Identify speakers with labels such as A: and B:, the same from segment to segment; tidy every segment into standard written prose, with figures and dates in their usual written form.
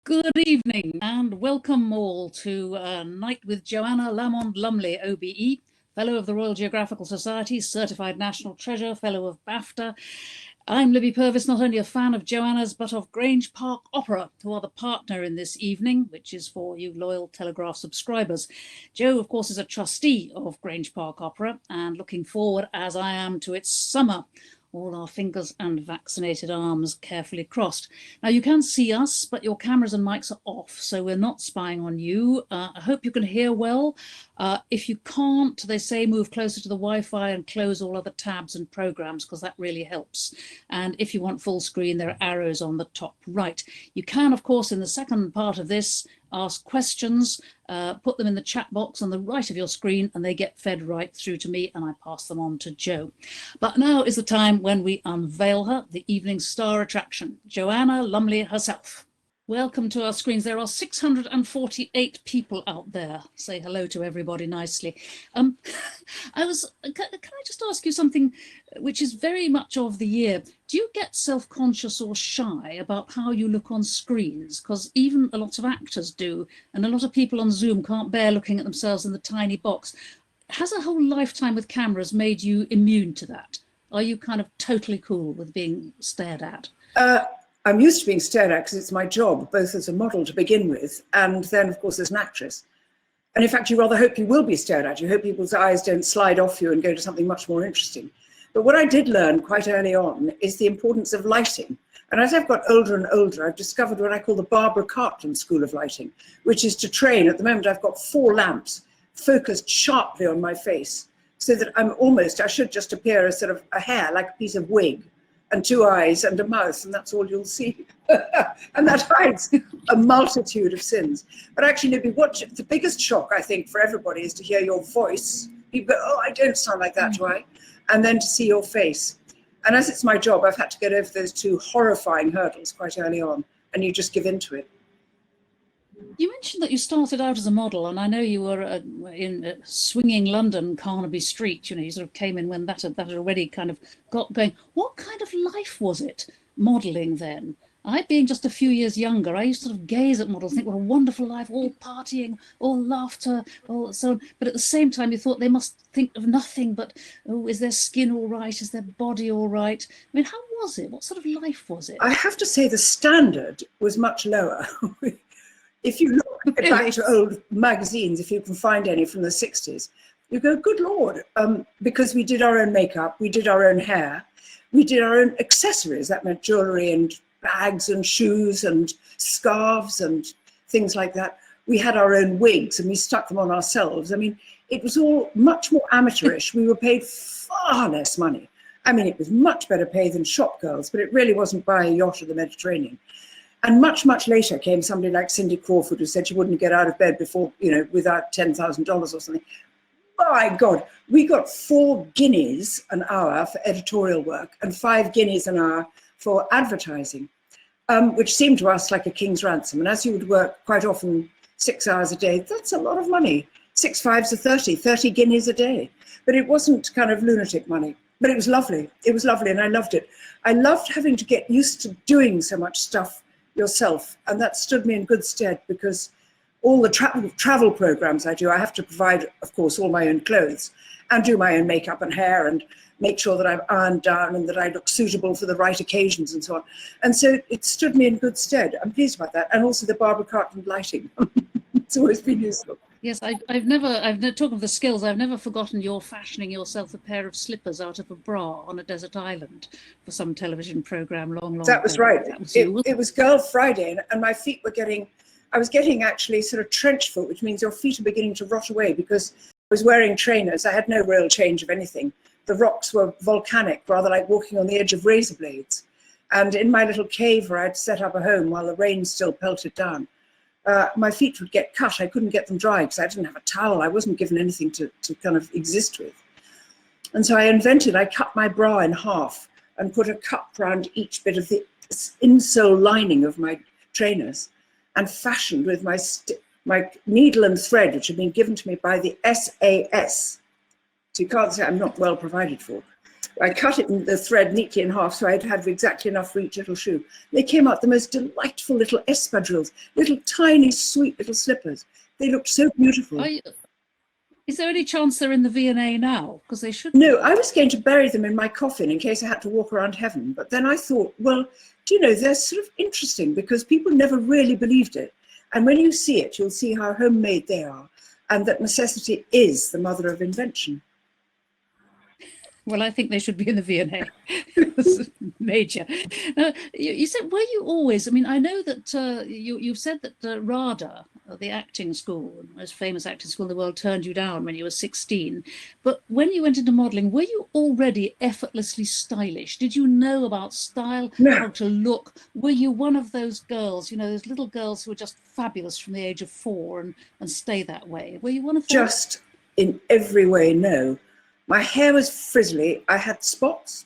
A: Good evening and welcome all to Night with Joanna Lumley, OBE, Fellow of the Royal Geographical Society, Certified National Treasure, Fellow of BAFTA. I'm Libby Purves, not only a fan of Joanna's, but of Grange Park Opera, who are the partner in this evening, which is for you loyal Telegraph subscribers. Jo, of course, is a trustee of Grange Park Opera and looking forward, as I am, to its summer. All our fingers and vaccinated arms carefully crossed. Now, you can see us, but your cameras and mics are off, so we're not spying on you. I hope you can hear well. If you can't, they say move closer to the Wi-Fi and close all other tabs and programs, because that really helps. And if you want full screen, there are arrows on the top right. You can, of course, in the second part of this, ask questions, put them in the chat box on the right of your screen, and they get fed right through to me and I pass them on to Jo. But now is the time when we unveil her, the evening star attraction, Joanna Lumley herself. Welcome to our screens. There are 648 people out there. Say hello to everybody nicely. Can I just ask you something which is very much of the year? Do you get self-conscious or shy about how you look on screens? Because even a lot of actors do, and a lot of people on Zoom can't bear looking at themselves in the tiny box. Has a whole lifetime with cameras made you immune to that? Are you kind of totally cool with being stared at?
B: I'm used to being stared at because it's my job, both as a model to begin with, and then, of course, as an actress. And in fact, you rather hope you will be stared at. You hope people's eyes don't slide off you and go to something much more interesting. But what I did learn quite early on is the importance of lighting. And as I've got older and older, I've discovered what I call the Barbara Cartland School of Lighting, which is to train. At the moment, I've got 4 lamps focused sharply on my face so that I should just appear as sort of a hair, like a piece of wig, and 2 eyes and a mouth, and that's all you'll see. And that hides a multitude of sins. But actually, Libby, the biggest shock, I think, for everybody is to hear your voice. People go, oh, I don't sound like that, do I? And then to see your face. And as it's my job, I've had to get over those 2 horrifying hurdles quite early on, and you just give in to it.
A: You mentioned that you started out as a model, and I know you were in swinging London, Carnaby Street. You know, you sort of came in when that had already kind of got going. What kind of life was it, modelling then? I, being just a few years younger, I used to sort of gaze at models, think what a wonderful life, all partying, all laughter, all so on. But at the same time, you thought they must think of nothing but, oh, is their skin all right? Is their body all right? I mean, how was it? What sort of life was it?
B: I have to say the standard was much lower. If you look back to old magazines, if you can find any from the 60s, you go, good Lord, because we did our own makeup, we did our own hair, we did our own accessories. That meant jewellery and bags and shoes and scarves and things like that. We had our own wigs and we stuck them on ourselves. I mean, it was all much more amateurish. We were paid far less money. I mean, it was much better pay than shop girls, but it really wasn't buy a yacht in the Mediterranean. And much, much later came somebody like Cindy Crawford, who said she wouldn't get out of bed before, you know, without $10,000 or something. My God, we got 4 guineas an hour for editorial work and 5 guineas an hour for advertising, which seemed to us like a king's ransom. And as you would work quite often 6 hours a day, that's a lot of money. 6 5s are 30 guineas a day. But it wasn't kind of lunatic money. But it was lovely. It was lovely, and I loved it. I loved having to get used to doing so much stuff yourself, and that stood me in good stead, because all the travel programs I do, I have to provide, of course, all my own clothes and do my own makeup and hair and make sure that I'm ironed down and that I look suitable for the right occasions and so on. And so it stood me in good stead. I'm pleased about that. And also the Barbara Cartland lighting. It's always been useful.
A: Yes, I've never talking of the skills, I've never forgotten your fashioning yourself a pair of slippers out of a bra on a desert island for some television program long
B: That was
A: ago.
B: right.
A: That was you,
B: it was Girl Friday, and my feet were I was getting actually sort of trench foot, which means your feet are beginning to rot away, because I was wearing trainers. I had no real change of anything. The rocks were volcanic, rather like walking on the edge of razor blades. And in my little cave where I'd set up a home while the rain still pelted down, my feet would get cut. I couldn't get them dry because I didn't have a towel. I wasn't given anything to kind of exist with. And so I cut my bra in half and put a cup around each bit of the insole lining of my trainers, and fashioned with my needle and thread, which had been given to me by the SAS. So you can't say I'm not well provided for. I cut it in the thread neatly in half so I'd have exactly enough for each little shoe. They came out the most delightful little espadrilles, little tiny, sweet little slippers. They looked so beautiful.
A: Is there any chance they're in the V&A now? Because they should.
B: No, I was going to bury them in my coffin in case I had to walk around heaven. But then I thought, well, do you know, they're sort of interesting because people never really believed it. And when you see it, you'll see how homemade they are and that necessity is the mother of invention.
A: Well, I think they should be in the V&A. Major. You said, were you always, I mean, I know that you've said that RADA, the acting school, the most famous acting school in the world, turned you down when you were 16. But when you went into modelling, were you already effortlessly stylish? Did you know about style,
B: No.
A: how to look? Were you one of those girls, you know, those little girls who are just fabulous from the age of 4 and stay that way? Were you one of those?
B: Just in every way, no. My hair was frizzly. I had spots,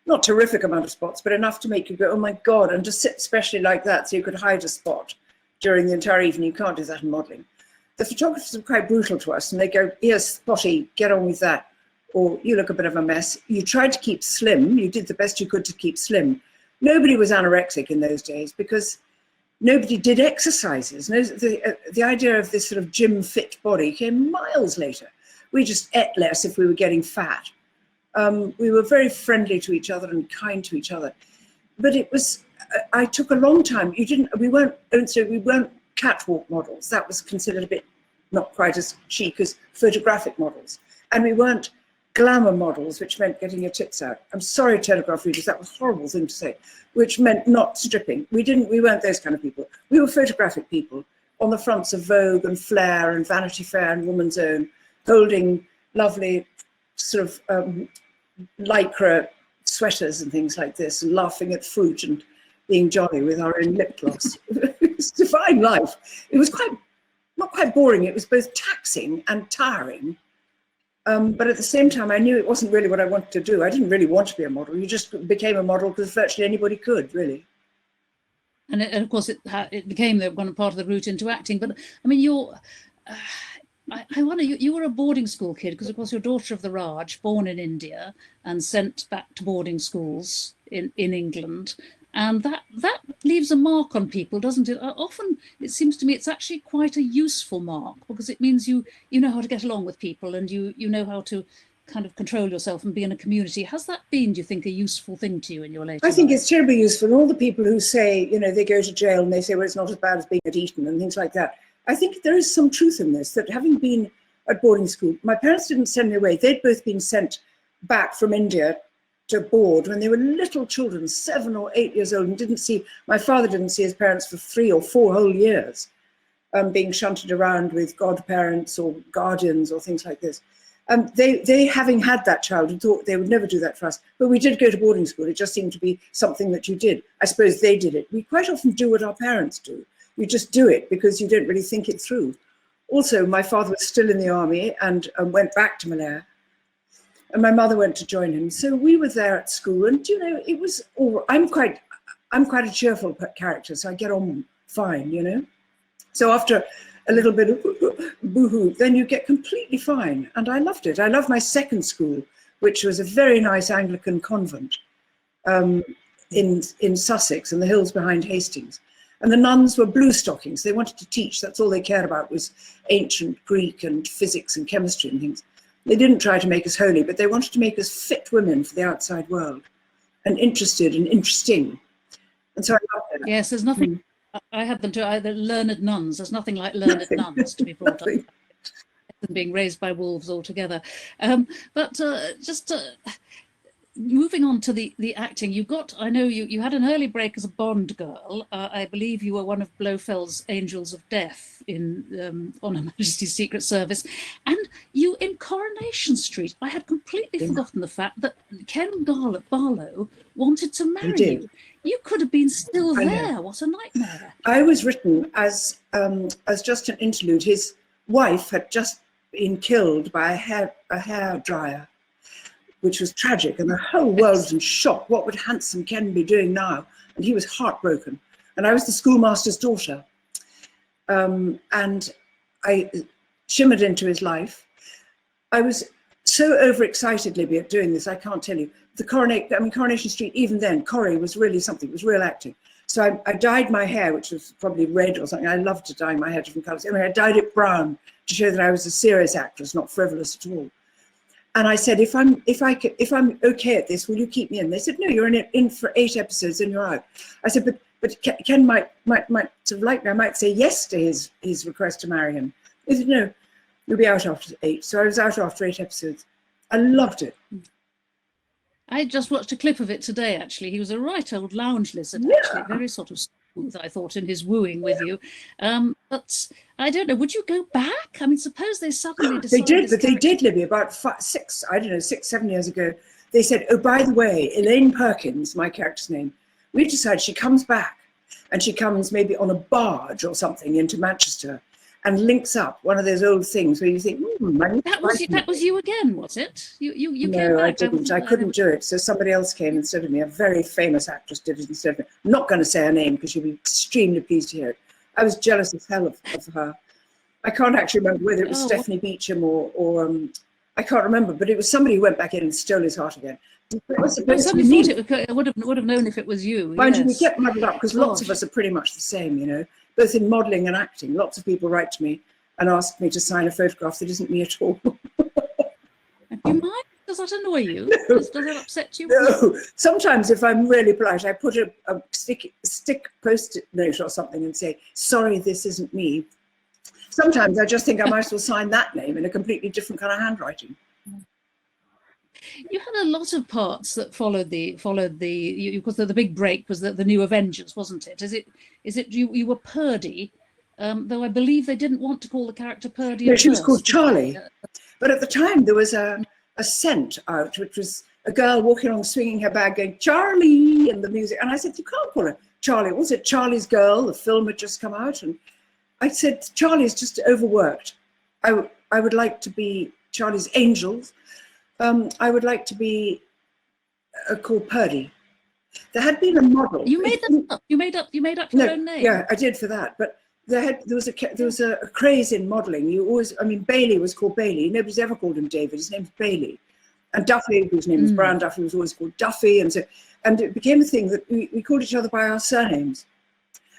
B: not terrific amount of spots, but enough to make you go, oh my God, and to sit especially like that so you could hide a spot during the entire evening. You can't do that in modelling. The photographers were quite brutal to us and they go, here's spotty, get on with that. Or you look a bit of a mess. You tried to keep slim. You did the best you could to keep slim. Nobody was anorexic in those days because nobody did exercises. The idea of this sort of gym fit body came miles later. We just ate less if we were getting fat. We were very friendly to each other and kind to each other. But it was, I took a long time. We weren't catwalk models. That was considered a bit not quite as chic as photographic models. And we weren't glamour models, which meant getting your tits out. I'm sorry, Telegraph readers, that was a horrible thing to say, which meant not stripping. We weren't those kind of people. We were photographic people on the fronts of Vogue and Flair and Vanity Fair and Woman's Own, holding lovely sort of lycra sweaters and things like this, and laughing at fruit and being jolly with our own lip gloss. It was a fine life. It was not quite boring. It was both taxing and tiring. But at the same time, I knew it wasn't really what I wanted to do. I didn't really want to be a model. You just became a model because virtually anybody could, really.
A: And of course, it became one part of the route into acting. But I mean, I wonder, you were a boarding school kid because, of course, you're daughter of the Raj, born in India and sent back to boarding schools in England. And that leaves a mark on people, doesn't it? Often, it seems to me, it's actually quite a useful mark because it means you know how to get along with people and you know how to kind of control yourself and be in a community. Has that been, do you think, a useful thing to you in your later life?
B: I think it's terribly useful. And all the people who say, you know, they go to jail and they say, well, it's not as bad as being at Eton and things like that. I think there is some truth in this, that having been at boarding school, my parents didn't send me away. They'd both been sent back from India to board when they were little children, 7 or 8 years old, and my father didn't see his parents for 3 or 4 whole years, being shunted around with godparents or guardians or things like this. They having had that child, thought they would never do that for us. But we did go to boarding school. It just seemed to be something that you did. I suppose they did it. We quite often do what our parents do. You just do it because you don't really think it through. Also, my father was still in the army and went back to Malaya. And my mother went to join him. So we were there at school, and you know, it was all. I'm quite a cheerful character, so I get on fine, you know. So after a little bit of boohoo, then you get completely fine, and I loved it. I loved my second school, which was a very nice Anglican convent in Sussex, in the hills behind Hastings. And the nuns were blue stockings. They wanted to teach. That's all they cared about was ancient Greek and physics and chemistry and things. They didn't try to make us holy, but they wanted to make us fit women for the outside world and interested and interesting. And so I loved it.
A: Yes, there's nothing. I had them too. Either learned nuns. There's nothing like learned nuns to be brought up. Being raised by wolves altogether. But moving on to the acting, I know you had an early break as a Bond girl. I believe you were one of Blofeld's Angels of Death on Her Majesty's Secret Service. And you, in Coronation Street, I had completely forgotten the fact that Ken Barlow wanted to marry you. You could have been still there. What a nightmare.
B: I was written as just an interlude. His wife had just been killed by a hair dryer, which was tragic, and the whole world was in shock. What would handsome Ken be doing now? And he was heartbroken. And I was the schoolmaster's daughter. And I shimmered into his life. I was so overexcited, Libby, at doing this, I can't tell you. Coronation Street, even then, Corrie was really something, it was real acting. So I dyed my hair, which was probably red or something. I loved to dye my hair different colours. Anyway, I dyed it brown to show that I was a serious actress, not frivolous at all. And I said, if I'm okay at this, will you keep me in? They said, no, you're in for 8 episodes and you're out. I said, but Ken might sort of like me. I might say yes to his request to marry him. He said, no, you'll be out after 8. So I was out after 8 episodes. I loved it.
A: I just watched a clip of it today, actually. He was a right old lounge lizard, actually, very sort of smooth, I thought, in his wooing with you. But I don't know, would you go back? I mean, suppose they suddenly decided...
B: They did, Libby, about 6, 7 years ago. They said, oh, by the way, Elaine Perkins, my character's name, we decided she comes back, and she comes maybe on a barge or something into Manchester, and links up one of those old things where you think,
A: that was you again, was it? You
B: no,
A: came back.
B: I didn't. I couldn't do it. So somebody else came instead of me. A very famous actress did it instead of me. I'm not going to say her name because you'll be extremely pleased to hear it. I was jealous as hell of her. I can't actually remember whether it was Stephanie Beacham or I can't remember, but it was somebody who went back in and stole his heart again.
A: Somebody thought I would have known if it was you.
B: Mind you, we get muddled up because lots of us are pretty much the same, you know, both in modelling and acting. Lots of people write to me and ask me to sign a photograph that isn't me at all.
A: Do you mind? Does that annoy you?
B: No.
A: Does that upset you?
B: No. Sometimes if I'm really polite, I put a stick post-it note or something and say, sorry, this isn't me. Sometimes I just think I might as well sign that name in a completely different kind of handwriting.
A: You had a lot of parts that followed because the big break was the New Avengers, wasn't it? Is it you were Purdy, though I believe they didn't want to call the character Purdy.
B: No, she was called Charlie. But at the time there was a scent out, which was a girl walking along swinging her bag going, Charlie, and the music. And I said, you can't call her Charlie. Was it Charlie's Girl? The film had just come out. And I said, Charlie's just overworked. I would like to be Charlie's Angels. I would like to be called Purdy. There had been a model.
A: You made that up. You made up your own name.
B: Yeah, I did for that. But there was a craze in modelling. Bailey was called Bailey. Nobody's ever called him David. His name's Bailey. And Duffy, whose name was Brown Duffy, was always called Duffy. And it became a thing that we called each other by our surnames.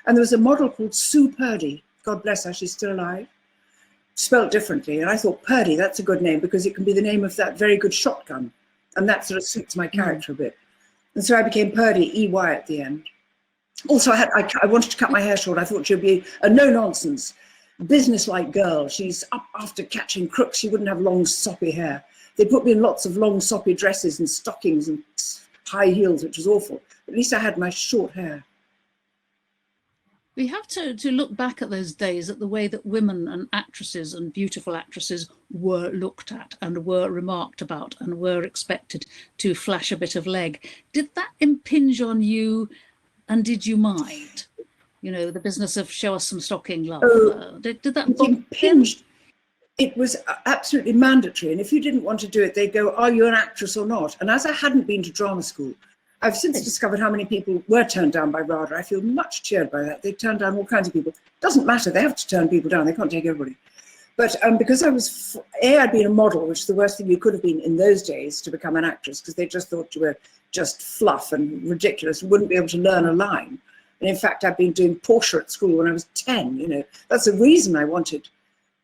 B: And there was a model called Sue Purdy. God bless her, she's still alive. Spelt differently. And I thought, Purdy, that's a good name because it can be the name of that very good shotgun. And that sort of suits my character a bit. And so I became Purdy, E-Y at the end. Also, I wanted to cut my hair short. I thought she'd be a no-nonsense, business-like girl. She's up after catching crooks. She wouldn't have long, soppy hair. They put me in lots of long, soppy dresses and stockings and high heels, which was awful. At least I had my short hair.
A: We have to look back at those days at the way that women and actresses and beautiful actresses were looked at and were remarked about and were expected to flash a bit of leg. Did that impinge on you and did you mind? You know, the business of show us some stocking, love. Did that
B: impinge? It was absolutely mandatory. And if you didn't want to do it, they'd go, are you an actress or not? And as I hadn't been to drama school, I've since discovered how many people were turned down by RADA. I feel much cheered by that. They turned down all kinds of people. Doesn't matter. They have to turn people down. They can't take everybody. But because I'd been a model, which is the worst thing you could have been in those days to become an actress, because they just thought you were just fluff and ridiculous, wouldn't be able to learn a line. And in fact, I'd been doing Portia at school when I was 10. You know, that's the reason I wanted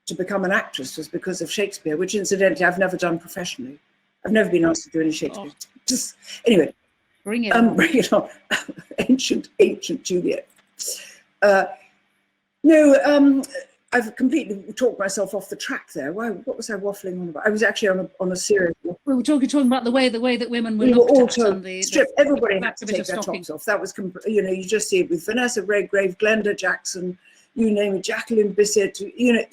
B: to become an actress, was because of Shakespeare, which incidentally I've never done professionally. I've never been asked to do any Shakespeare. Just anyway.
A: Bring it on.
B: Bring it on. ancient Juliet. I've completely talked myself off the track there. Why? What was I waffling on about? I was actually on a serious.
A: We were talking about the way that women were
B: looked
A: all
B: at. Everybody had to take their tops off. That was, you know, you just see it with Vanessa Redgrave, Glenda Jackson, you name it, Jacqueline Bisset. You know,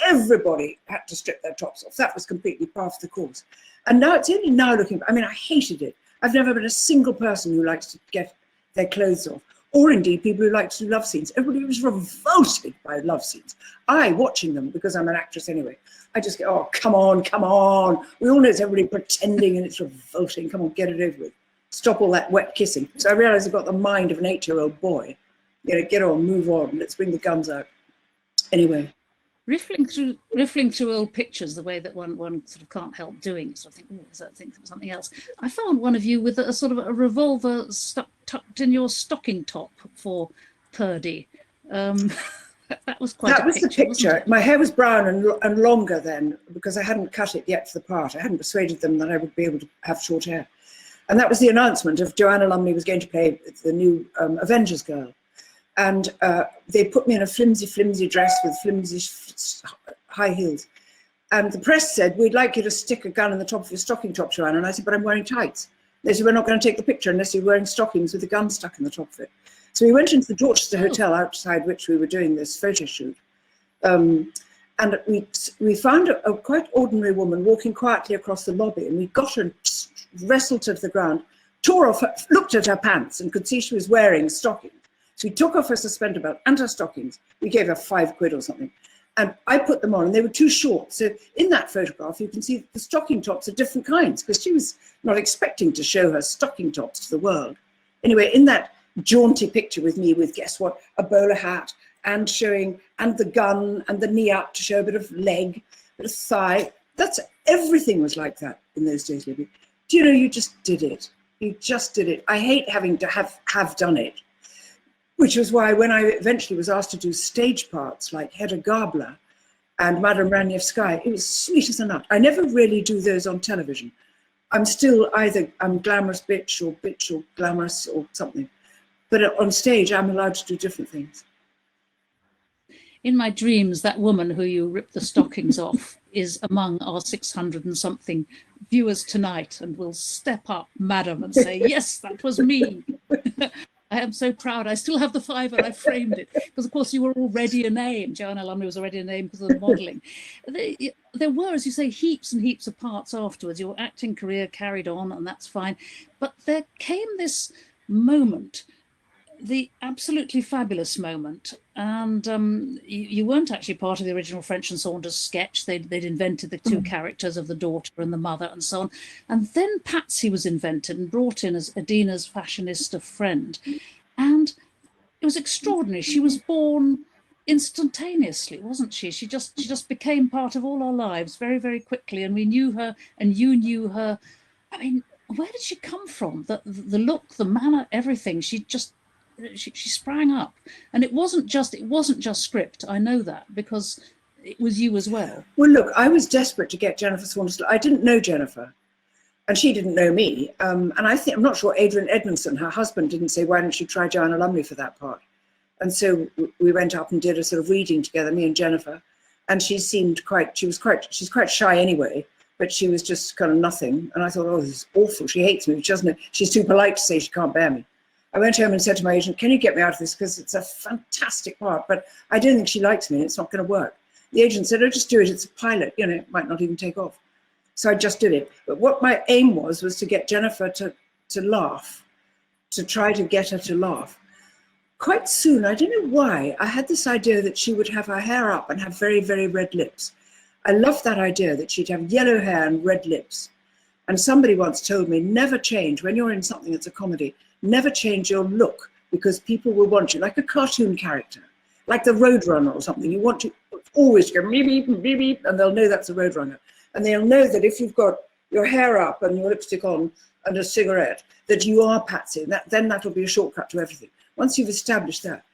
B: everybody had to strip their tops off. That was completely part of the course. And now it's only now looking. I mean, I hated it. I've never been a single person who likes to get their clothes off, or indeed people who like to do love scenes. Everybody was revolted by love scenes. Watching them, because I'm an actress anyway, I just go, oh, come on. We all know it's everybody pretending and it's revolting. Come on, get it over with. Stop all that wet kissing. So I realised I've got the mind of an 8-year-old boy. You know, get on, move on. Let's bring the guns out. Anyway.
A: riffling through old pictures, the way that one sort of can't help doing. So I think, oh, is that something else? I found one of you with a sort of a revolver tucked in your stocking top for Purdy. That was quite.
B: That was the picture. My hair was brown and longer then, because I hadn't cut it yet for the part. I hadn't persuaded them that I would be able to have short hair. And that was the announcement of Joanna Lumley was going to play the new Avengers girl. And they put me in a flimsy dress with flimsy high heels. And the press said, we'd like you to stick a gun in the top of your stocking top, Joanna. And I said, but I'm wearing tights. They said, we're not going to take the picture unless you're wearing stockings with a gun stuck in the top of it. So we went into the Dorchester Hotel outside which we were doing this photo shoot. And we found a quite ordinary woman walking quietly across the lobby, and we got her, wrestled her to the ground, tore off, looked at her pants and could see she was wearing stockings. So we took off her suspender belt and her stockings. We gave her £5 or something. And I put them on and they were too short. So in that photograph, you can see the stocking tops are different kinds, because she was not expecting to show her stocking tops to the world. Anyway, in that jaunty picture with me with, guess what, a bowler hat and showing, and the gun and the knee up to show a bit of leg, a bit of thigh. That's, everything was like that in those days, Libby. Do you know, you just did it. You just did it. I hate having to have done it, which was why when I eventually was asked to do stage parts like Hedda Gabler and Madame Ranievskaya, it was sweet as a nut. I never really do those on television. I'm still either I'm glamorous bitch or glamorous or something. But on stage, I'm allowed to do different things.
A: In my dreams, that woman who you ripped the stockings off is among our 600 and something viewers tonight, and will step up, madam, and say, yes, that was me. I am so proud. I still have the fiver. I framed it because, of course, you were already a name. Joanna Lumley was already a name because of the modelling. There were, as you say, heaps and heaps of parts afterwards. Your acting career carried on, and that's fine. But there came this moment, the absolutely fabulous moment, and you weren't actually part of the original French and Saunders sketch. They'd invented the two characters of the daughter and the mother and so on, and then Patsy was invented and brought in as Adina's fashionista friend, and it was extraordinary. She was born instantaneously, wasn't she? She just became part of all our lives very, very quickly, and we knew her and you knew her. I mean, where did she come from? The look, the manner, everything. She sprang up, and it wasn't just script. I know that because it was you as well. Well,
B: look, I was desperate to get Jennifer Saunders. I didn't know Jennifer, and she didn't know me. And I'm not sure Adrian Edmondson, her husband, didn't say, why don't you try Joanna Lumley for that part? And so we went up and did a sort of reading together, me and Jennifer. And she's quite shy anyway, but she was just kind of nothing. And I thought, oh, this is awful. She hates me. She doesn't. She's too polite to say she can't bear me. I went home and said to my agent, can you get me out of this? Because it's a fantastic part, but I don't think she likes me and it's not going to work. The agent said, oh, just do it. It's a pilot. You know, it might not even take off. So I just did it. But what my aim was to get Jennifer to laugh, to try to get her to laugh. Quite soon, I don't know why, I had this idea that she would have her hair up and have very, very red lips. I loved that idea that she'd have yellow hair and red lips. And somebody once told me, never change, when you're in something that's a comedy, never change your look, because people will want you, like a cartoon character, like the Roadrunner or something. You want to always go beep, beep, beep, beep, and they'll know that's a Roadrunner. And they'll know that if you've got your hair up and your lipstick on and a cigarette, that you are Patsy. And then that'll be a shortcut to everything, once you've established that.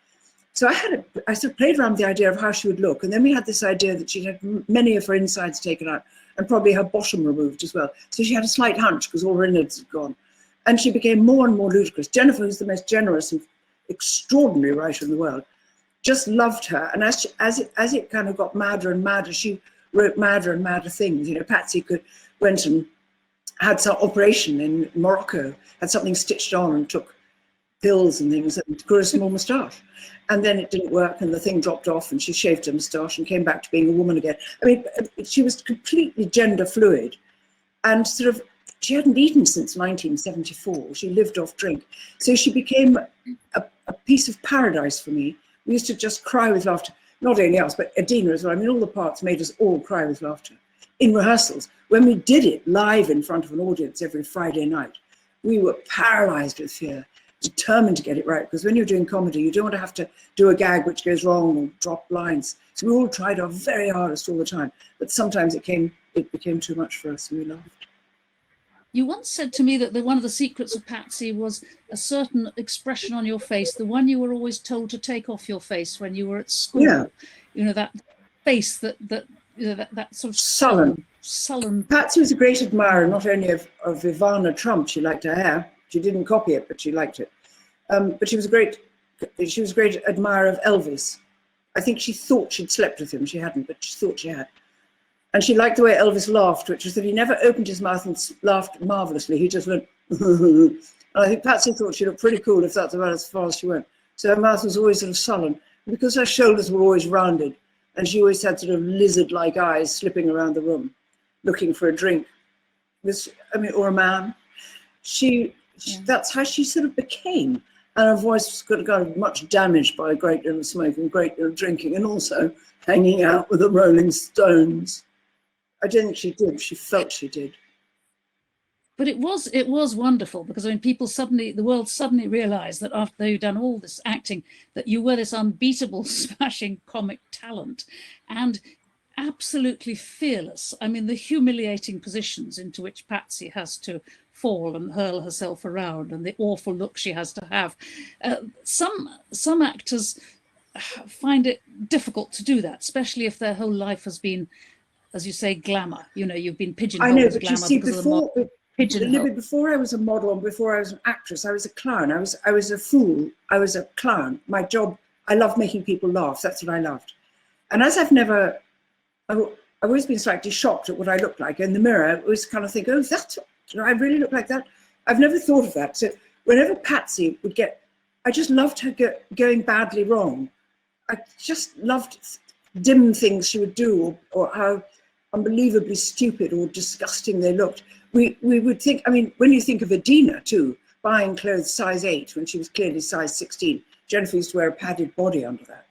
B: So I sort of played around with the idea of how she would look. And then we had this idea that she'd had many of her insides taken out and probably her bottom removed as well. So she had a slight hunch because all her innards had gone. And she became more and more ludicrous. Jennifer, who's the most generous and extraordinary writer in the world, just loved her. And as it kind of got madder and madder, she wrote madder and madder things. You know, Patsy went and had some operation in Morocco, had something stitched on and took pills and things and grew a small moustache. And then it didn't work and the thing dropped off and she shaved her moustache and came back to being a woman again. I mean, she was completely gender fluid and sort of, she hadn't eaten since 1974. She lived off drink. So she became a piece of paradise for me. We used to just cry with laughter. Not only us, but Adina as well. I mean, all the parts made us all cry with laughter. In rehearsals, when we did it live in front of an audience every Friday night, we were paralyzed with fear. determined to get it right, because when you're doing comedy, you don't want to have to do a gag which goes wrong or drop lines. So we all tried our very hardest all the time, but sometimes it became too much for us and we laughed.
A: You once said to me that one of the secrets of Patsy was a certain expression on your face, the one you were always told to take off your face when you were at school.
B: Yeah.
A: You know, that face that sort of sullen.
B: Patsy was a great admirer, not only of Ivana Trump. She liked her hair. She didn't copy it, but she liked it. But she was a great admirer of Elvis. I think she thought she'd slept with him. She hadn't, but she thought she had. And she liked the way Elvis laughed, which was that he never opened his mouth and laughed marvelously. He just went, and I think Patsy thought she looked pretty cool if that's about as far as she went. So her mouth was always sort of sullen. And because her shoulders were always rounded, and she always had sort of lizard-like eyes slipping around the room, looking for a drink, or a man. That's how she sort of became. And her voice got much damaged by a great deal of smoking, great deal of drinking, and also hanging out with the Rolling Stones. I don't think she did. She felt she did.
A: But it was wonderful, because I mean, the world suddenly realised that after you'd done all this acting, that you were this unbeatable, smashing comic talent, and absolutely fearless. I mean, the humiliating positions into which Patsy has to fall and hurl herself around, and the awful look she has to have. Some actors find it difficult to do that, especially if their whole life has been, as you say, glamour. You know, you've been pigeonholed as glamour. I know, but you see,
B: Libby, before I was a model and before I was an actress, I was a clown. I was a fool. I was a clown. My job, I loved making people laugh. That's what I loved. And as I've always been slightly shocked at what I look like in the mirror. I always kind of think, oh, I really look like that. I've never thought of that. So whenever Patsy would I just loved her going badly wrong. I just loved dim things she would do, or how unbelievably stupid or disgusting they looked. We would think, I mean, when you think of Adina too, buying clothes size 8 when she was clearly size 16, Jennifer used to wear a padded body under that,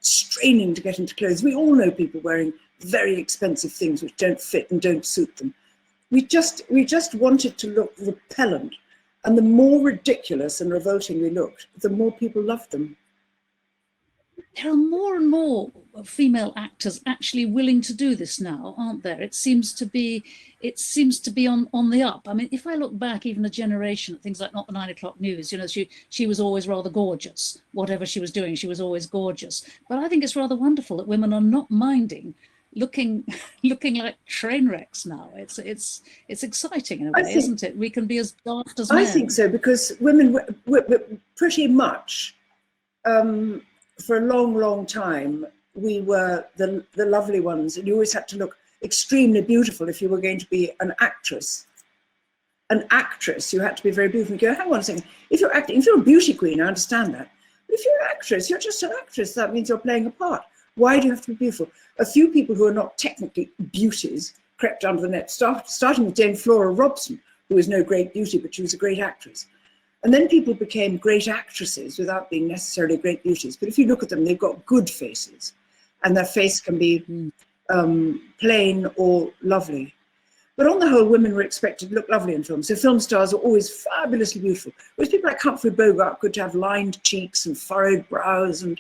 B: straining to get into clothes. We all know people wearing very expensive things which don't fit and don't suit them. We just wanted to look repellent, and the more ridiculous and revolting we looked, the more people loved them.
A: There are more and more female actors actually willing to do this now, aren't there? It seems to be on the up. I mean, if I look back even a generation at things like Not the 9 O'Clock News, you know, she was always rather gorgeous. Whatever she was doing, she was always gorgeous. But I think it's rather wonderful that women are not minding looking like train wrecks now. It's exciting in a way, isn't it? We can be as daft as men.
B: I think so, because women were pretty much, for a long, long time, we were the lovely ones, and you always had to look extremely beautiful if you were going to be an actress. An actress, you had to be very beautiful. You go, hang on a second, if you're acting, if you're a beauty queen, I understand that. But if you're an actress, you're just an actress. That means you're playing a part. Why do you have to be beautiful? A few people who are not technically beauties crept under the net, starting with Dame Flora Robson, who was no great beauty, but she was a great actress. And then people became great actresses without being necessarily great beauties. But if you look at them, they've got good faces, and their face can be plain or lovely. But on the whole, women were expected to look lovely in films. So film stars are always fabulously beautiful. Whereas people like Humphrey Bogart could have lined cheeks and furrowed brows and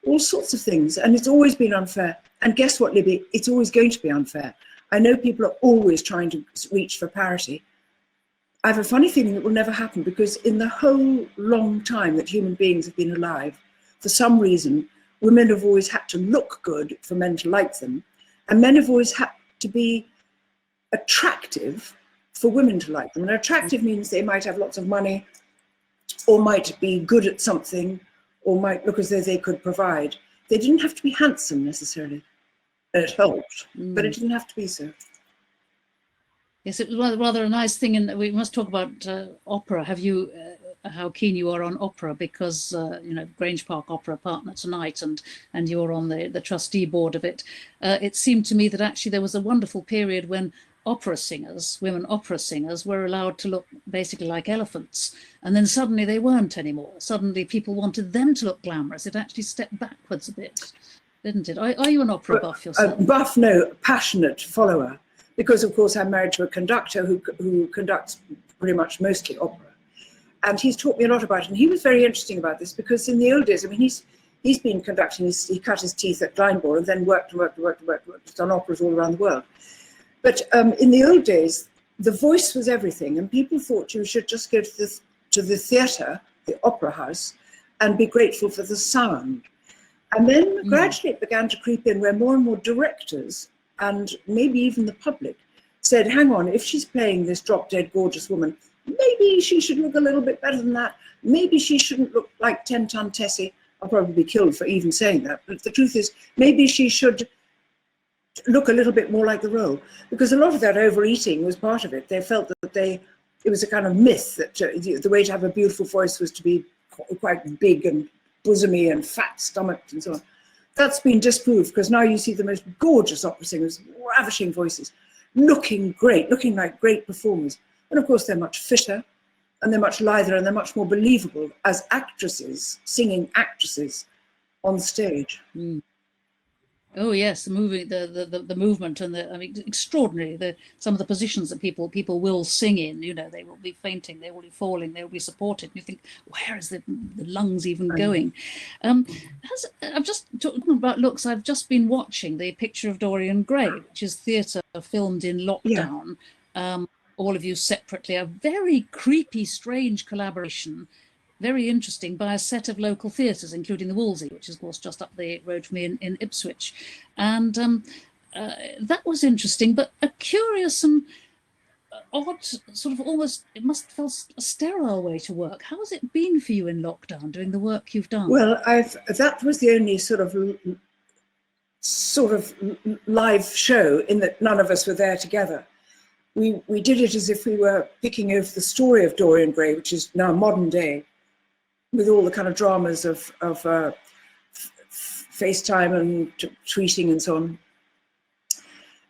B: all sorts of things. And it's always been unfair. And guess what, Libby? It's always going to be unfair. I know people are always trying to reach for parity. I have a funny feeling it will never happen, because in the whole long time that human beings have been alive, for some reason, women have always had to look good for men to like them. And men have always had to be attractive for women to like them. And attractive means they might have lots of money, or might be good at something, or might look as though they could provide. They didn't have to be handsome necessarily. It helped, but it didn't have to be so.
A: Yes, it was rather a nice thing, and we must talk about opera. Have you, how keen you are on opera, because you know, Grange Park Opera partner tonight, and you're on the trustee board of it. It seemed to me that actually there was a wonderful period when opera singers, women opera singers, were allowed to look basically like elephants, and then suddenly they weren't anymore. Suddenly people wanted them to look glamorous. It actually stepped backwards a bit, didn't it? Are you an opera buff yourself?
B: Buff, no, passionate follower. Because of course I'm married to a conductor who conducts pretty much mostly opera. And he's taught me a lot about it. And he was very interesting about this because in the old days, I mean, he's been conducting, he cut his teeth at Glyndebourne and then worked, done operas all around the world. But in the old days, the voice was everything. And people thought you should just go to the theatre, the opera house, and be grateful for the sound. And then gradually it began to creep in where more and more directors and maybe even the public said, hang on, if she's playing this drop-dead gorgeous woman, maybe she should look a little bit better than that. Maybe she shouldn't look like 10-ton Tessie. I'll probably be killed for even saying that. But the truth is, maybe she should look a little bit more like the role. Because a lot of that overeating was part of it. They felt that it was a kind of myth that the way to have a beautiful voice was to be quite big and bosomy and fat-stomached and so on. That's been disproved because now you see the most gorgeous opera singers, ravishing voices, looking great, looking like great performers. And of course, they're much fitter and they're much lither and they're much more believable as actresses, singing actresses on stage.
A: Oh yes, the movement and I mean, extraordinary. Some of the positions that people will sing in. You know, they will be fainting, they will be falling, they will be supported. And you think, where is the lungs even going? I'm just talking about looks. I've just been watching The Picture of Dorian Gray, which is theatre filmed in lockdown. Yeah. All of you separately, a very creepy, strange collaboration, very interesting, by a set of local theatres, including the Wolsey, which is, of course, just up the road from me in Ipswich. And that was interesting, but a curious and odd, sort of almost, it must have felt a sterile way to work. How has it been for you in lockdown, doing the work you've done?
B: Well, that was the only sort of live show in that none of us were there together. We did it as if we were picking over the story of Dorian Gray, which is now modern day, with all the kind of dramas of FaceTime and tweeting and so on.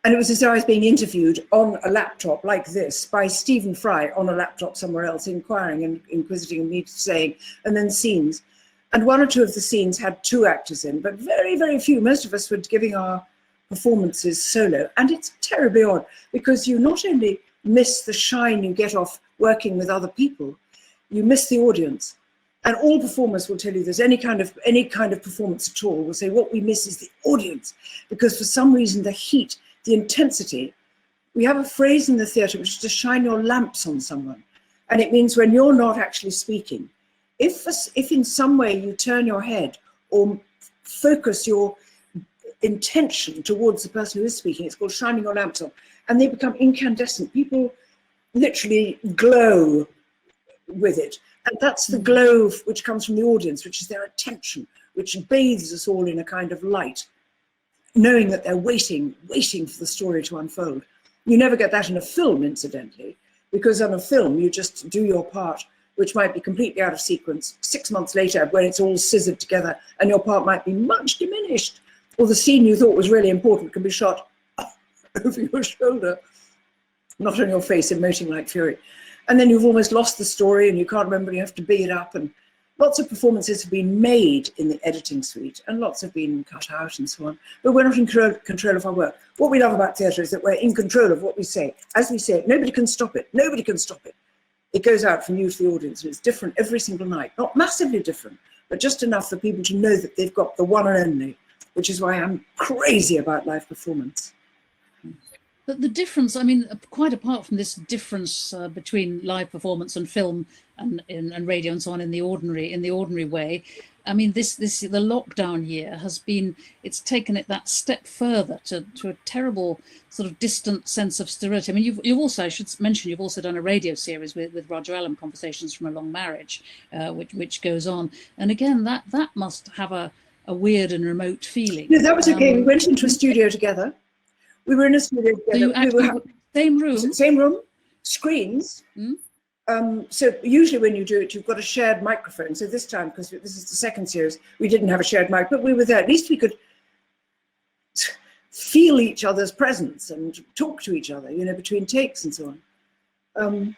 B: And it was as though I was being interviewed on a laptop like this by Stephen Fry on a laptop somewhere else, inquiring and inquisiting me saying, and then scenes. And one or two of the scenes had two actors in, but very, very few. Most of us were giving our performances solo. And it's terribly odd because you not only miss the shine you get off working with other people, you miss the audience. And all performers will tell you there's any kind of performance at all will say what we miss is the audience, because for some reason the heat, the intensity, we have a phrase in the theatre which is to shine your lamps on someone. And it means when you're not actually speaking, if in some way you turn your head or focus your intention towards the person who is speaking, it's called shining your lamps on, and they become incandescent. People literally glow with it. And that's the glow which comes from the audience, which is their attention, which bathes us all in a kind of light, knowing that they're waiting for the story to unfold. You never get that in a film, incidentally, because on a film, you just do your part, which might be completely out of sequence. 6 months later, when it's all scissored together and your part might be much diminished, or the scene you thought was really important can be shot over your shoulder, not on your face, emoting like fury. And then you've almost lost the story and you can't remember, you have to big it up. And lots of performances have been made in the editing suite and lots have been cut out and so on. But we're not in control of our work. What we love about theatre is that we're in control of what we say. As we say it, nobody can stop it. Nobody can stop it. It goes out from you to the audience and it's different every single night. Not massively different, but just enough for people to know that they've got the one and only, which is why I'm crazy about live performance.
A: But the difference, I mean, quite apart from this difference between live performance and film and radio and so on in the ordinary way, I mean, the lockdown year has been, it's taken it that step further to a terrible sort of distant sense of sterility. I mean, you've also, I should mention, you've also done a radio series with Roger Allam, Conversations from a Long Marriage, which goes on. And again, that must have a weird and remote feeling.
B: No, that was okay. We went into a studio together. We were in a studio together.
A: Same room?
B: Same room, screens. So usually when you do it, you've got a shared microphone. So this time, because this is the second series, we didn't have a shared mic, but we were there. At least we could feel each other's presence and talk to each other, you know, between takes and so on.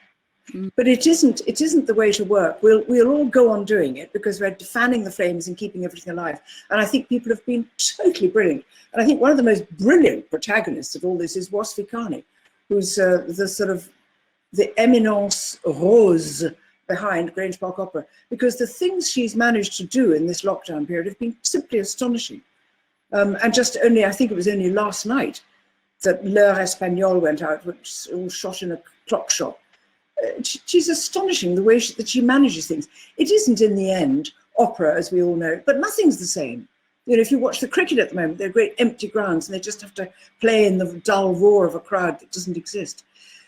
B: But it isn't the way to work. We'll all go on doing it because we're fanning the flames and keeping everything alive. And I think people have been totally brilliant. And I think one of the most brilliant protagonists of all this is Wasfi Khani, who's the sort of the éminence rose behind Grange Park Opera, because the things she's managed to do in this lockdown period have been simply astonishing. And just only, I think it was only last night that L'Heure Espagnole went out, which was shot in a clock shop. She's astonishing the way that she manages things. It isn't in the end opera, as we all know, but nothing's the same. You know, if you watch the cricket at the moment, they're great empty grounds and they just have to play in the dull roar of a crowd that doesn't exist.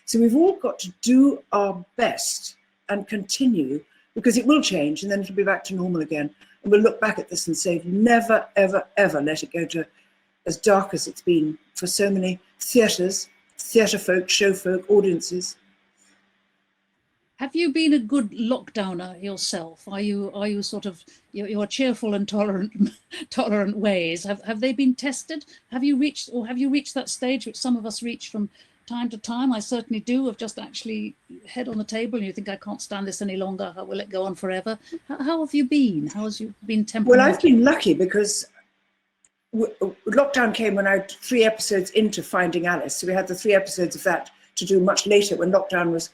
B: So we've all got to do our best and continue, because it will change and then it'll be back to normal again. And we'll look back at this and say, never, ever, ever let it go to as dark as it's been for so many theatres, theatre folk, show folk, audiences.
A: Have you been a good lockdowner yourself? Are you sort of your cheerful and tolerant ways? Have they been tested? Have you reached that stage which some of us reach from time to time? I certainly do, of just actually head on the table and you think, I can't stand this any longer. How will it go on forever? How have you been? How has you been temperamental?
B: Well, I've been lucky because lockdown came when I had 3 episodes into Finding Alice. So we had the 3 episodes of that to do much later when lockdown was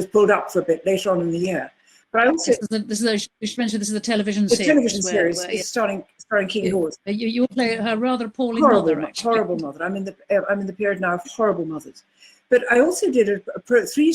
B: pulled up for a bit later on in the year. But I also
A: you should mention this is a television
B: series. The television series
A: where,
B: is starring King Hawes.
A: You play her rather appalling
B: horrible
A: mother. Actually.
B: Horrible mother. I'm in the period now of horrible mothers. But I also did 3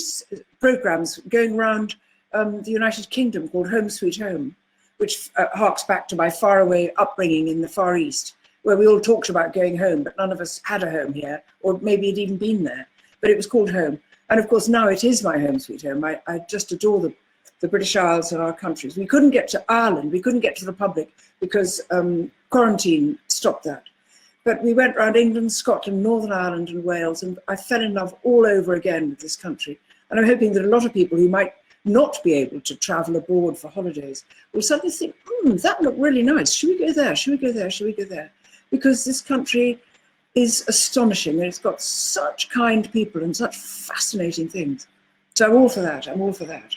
B: programs going around the United Kingdom called Home Sweet Home, which harks back to my faraway upbringing in the Far East, where we all talked about going home, but none of us had a home here, or maybe had even been there. But it was called Home. And of course, now it is my home sweet home. I just adore the British Isles and our countries. We couldn't get to Ireland. We couldn't get to the Republic because quarantine stopped that. But we went around England, Scotland, Northern Ireland and Wales, and I fell in love all over again with this country. And I'm hoping that a lot of people who might not be able to travel abroad for holidays will suddenly think, that looked really nice. Should we go there? Should we go there? Should we go there? Because this country is astonishing and it's got such kind people and such fascinating things. So I'm all for that. I'm all for that.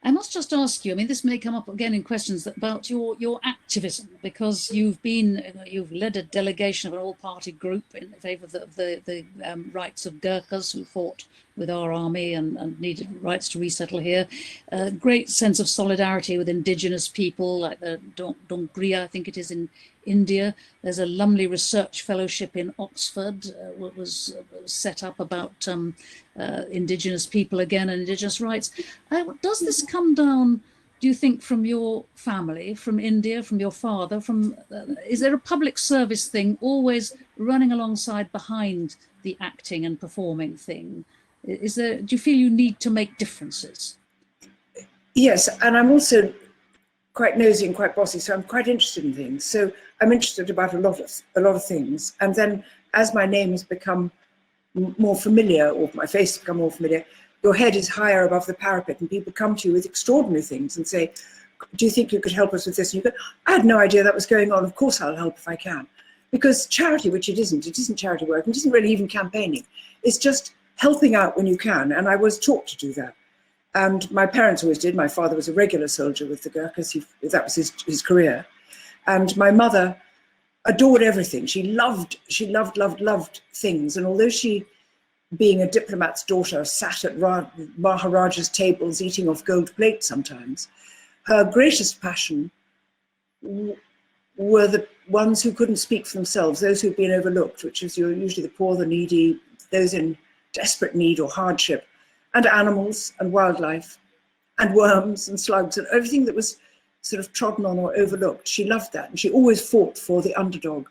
A: I must just ask you, I mean, this may come up again in questions about your activism, because you've led a delegation of an all-party group in favour of the rights of Gurkhas who fought with our army and needed rights to resettle here. A great sense of solidarity with indigenous people, like the Dongriya, I think it is, in India. There's a Lumley Research Fellowship in Oxford, what was set up about indigenous people again and indigenous rights. Does this come down, do you think, from your family, from India, from your father? Is there a public service thing always running alongside behind the acting and performing thing? Do you feel you need to make differences? Yes, and I'm also quite nosy and quite bossy, so I'm quite interested in things. So I'm interested about a lot of things. And then as my name has become more familiar, or my face has become more familiar, your head is higher above the parapet and people come to you with extraordinary things and say, do you think you could help us with this? And you go, I had no idea that was going on. Of course I'll help if I can. Because charity, which it isn't charity work, it isn't really even campaigning. It's just helping out when you can. And I was taught to do that. And my parents always did. My father was a regular soldier with the Gurkhas. That was his career. And my mother adored everything. She loved things. And although she, being a diplomat's daughter, sat at Maharaja's tables eating off gold plates sometimes, her greatest passion were the ones who couldn't speak for themselves, those who'd been overlooked, which is usually the poor, the needy, those in desperate need or hardship, and animals and wildlife and worms and slugs and everything that was sort of trodden on or overlooked. She loved that, and she always fought for the underdog.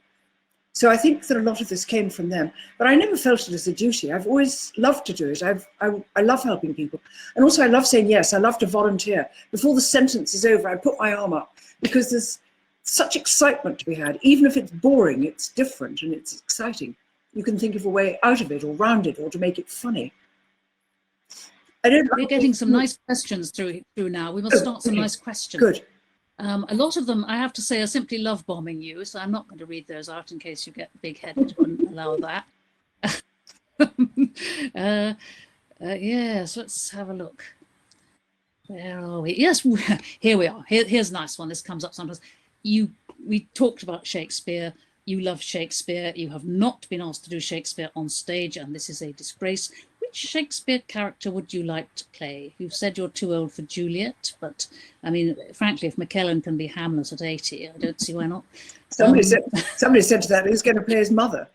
A: So I think that a lot of this came from them, but I never felt it as a duty. I've always loved to do it. I love helping people. And also I love saying yes. I love to volunteer. Before the sentence is over, I put my arm up because there's such excitement to be had. Even if it's boring, it's different and it's exciting. You can think of a way out of it or round it or to make it funny. We're getting some nice questions through now. We must start some nice questions.
B: Good.
A: A lot of them, I have to say, are simply love bombing you, so I'm not going to read those out in case you get big-headed. Wouldn't allow that. Yes, let's have a look. Where are we? Yes, here we are. Here's a nice one. This comes up sometimes. We talked about Shakespeare. You love Shakespeare. You have not been asked to do Shakespeare on stage, and this is a disgrace. Which which Shakespeare character would you like to play? You've said you're too old for Juliet, but I mean, frankly, if McKellen can be Hamlet at 80, I don't see why not.
B: Somebody said to that, who's going to play his mother?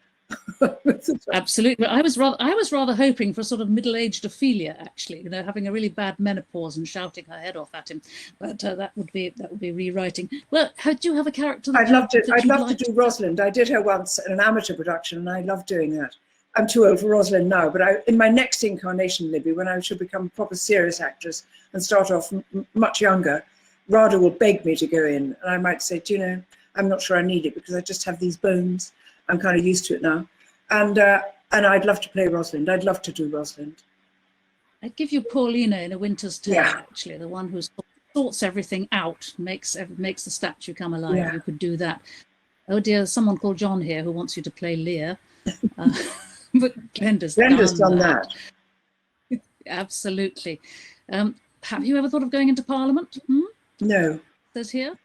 A: Absolutely. I was rather hoping for sort of middle-aged Ophelia, actually, you know, having a really bad menopause and shouting her head off at him. But that would be rewriting. Well, do you have a character?
B: I'd love to do Rosalind. I did her once in an amateur production, and I love doing that. I'm too old for Rosalind now, but in my next incarnation, Libby, when I should become a proper serious actress and start off much younger, Rada will beg me to go in, and I might say, do you know, I'm not sure I need it because I just have these bones. I'm kind of used to it now. And I'd love to play Rosalind. I'd love to do Rosalind.
A: I'd give you Paulina in A Winter's Tale, actually, the one who sorts everything out, makes the statue come alive. Yeah. You could do that. Oh dear, there's someone called John here who wants you to play Lear. But Glenda's done that. Absolutely. Have you ever thought of going into Parliament?
B: No.
A: Says here.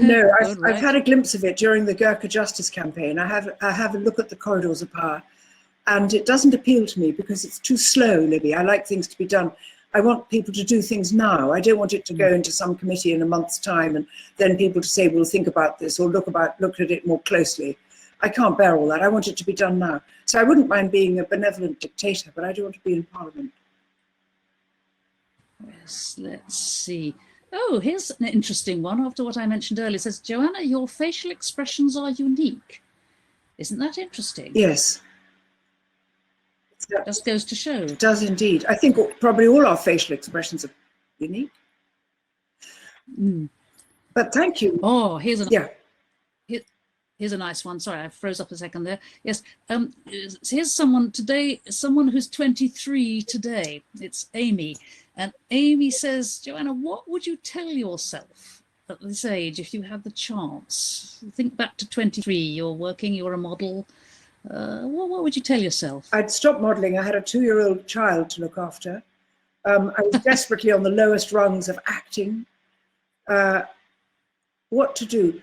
B: No, I've had a glimpse of it during the Gurkha Justice campaign. I have a look at the corridors of power, and it doesn't appeal to me because it's too slow, Libby. I like things to be done. I want people to do things now. I don't want it to go into some committee in a month's time and then people to say, we'll think about this or look at it more closely. I can't bear all that. I want it to be done now. So I wouldn't mind being a benevolent dictator, but I do want to be in Parliament.
A: Yes, let's see. Oh, here's an interesting one after what I mentioned earlier. It says, Joanna, your facial expressions are unique. Isn't that interesting?
B: Yes.
A: It just goes to show.
B: It does indeed. I think probably all our facial expressions are unique. But thank you.
A: Oh, here's a nice one. Sorry, I froze up a second there. Yes. Here's someone who's 23 today. It's Amy. And Amy says, Joanna, what would you tell yourself at this age if you had the chance? Think back to 23, you're working, you're a model. What would you tell yourself? I'd
B: stop modelling. I had a 2-year-old child to look after. I was desperately on the lowest rungs of acting. What to do?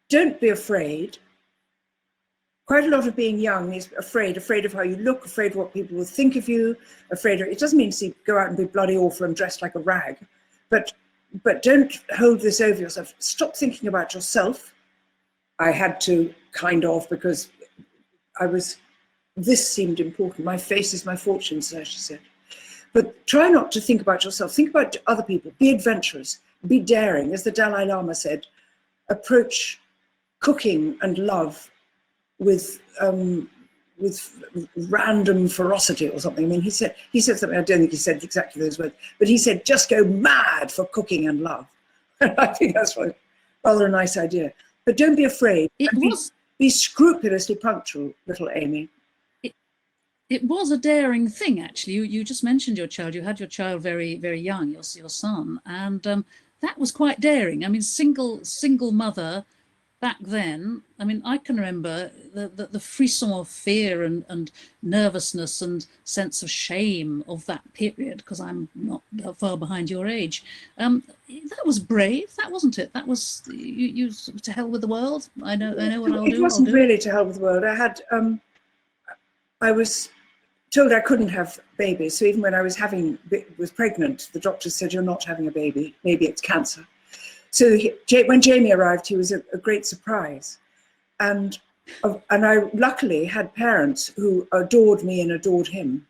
B: Don't be afraid. Quite a lot of being young is afraid of how you look, afraid of what people will think of you, it doesn't mean to go out and be bloody awful and dressed like a rag, but don't hold this over yourself. Stop thinking about yourself. I had to because this seemed important. My face is my fortune, so she said. But try not to think about yourself. Think about other people. Be adventurous. Be daring. As the Dalai Lama said, approach cooking and love with random ferocity or something. I mean, he said something, I don't think he said exactly those words, but he said, just go mad for cooking and love. And I think that's rather a nice idea. But don't be afraid. Be scrupulously punctual, little Amy.
A: It was a daring thing, actually. You just mentioned your child. You had your child very, very young, your son, and that was quite daring. I mean, single mother. Back then, I mean, I can remember the frisson of fear and nervousness and sense of shame of that period, because I'm not far behind your age. That was brave, that wasn't it? That was you to hell with the world. I know what I'll do.
B: It wasn't really to hell with the world. I was told I couldn't have babies, so even when I was pregnant, the doctor said, you're not having a baby, maybe it's cancer. So when Jamie arrived, he was a great surprise. And I luckily had parents who adored me and adored him.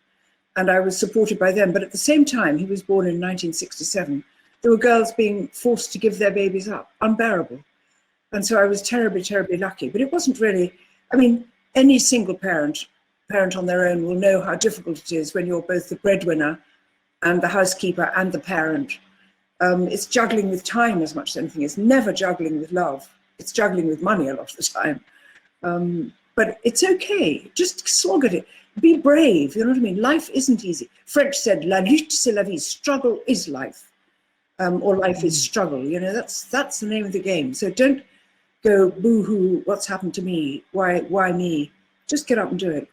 B: And I was supported by them. But at the same time, he was born in 1967. There were girls being forced to give their babies up, unbearable. And so I was terribly, terribly lucky. But it wasn't really, I mean, any single parent on their own will know how difficult it is when you're both the breadwinner and the housekeeper and the parent. It's juggling with time as much as anything. It's never juggling with love. It's juggling with money a lot of the time. But it's okay. Just slog at it. Be brave. You know what I mean? Life isn't easy. French said, "La lutte, c'est la vie." Struggle is life, or life is struggle. You know, that's the name of the game. So don't go boo-hoo. What's happened to me? Why me? Just get up and do it.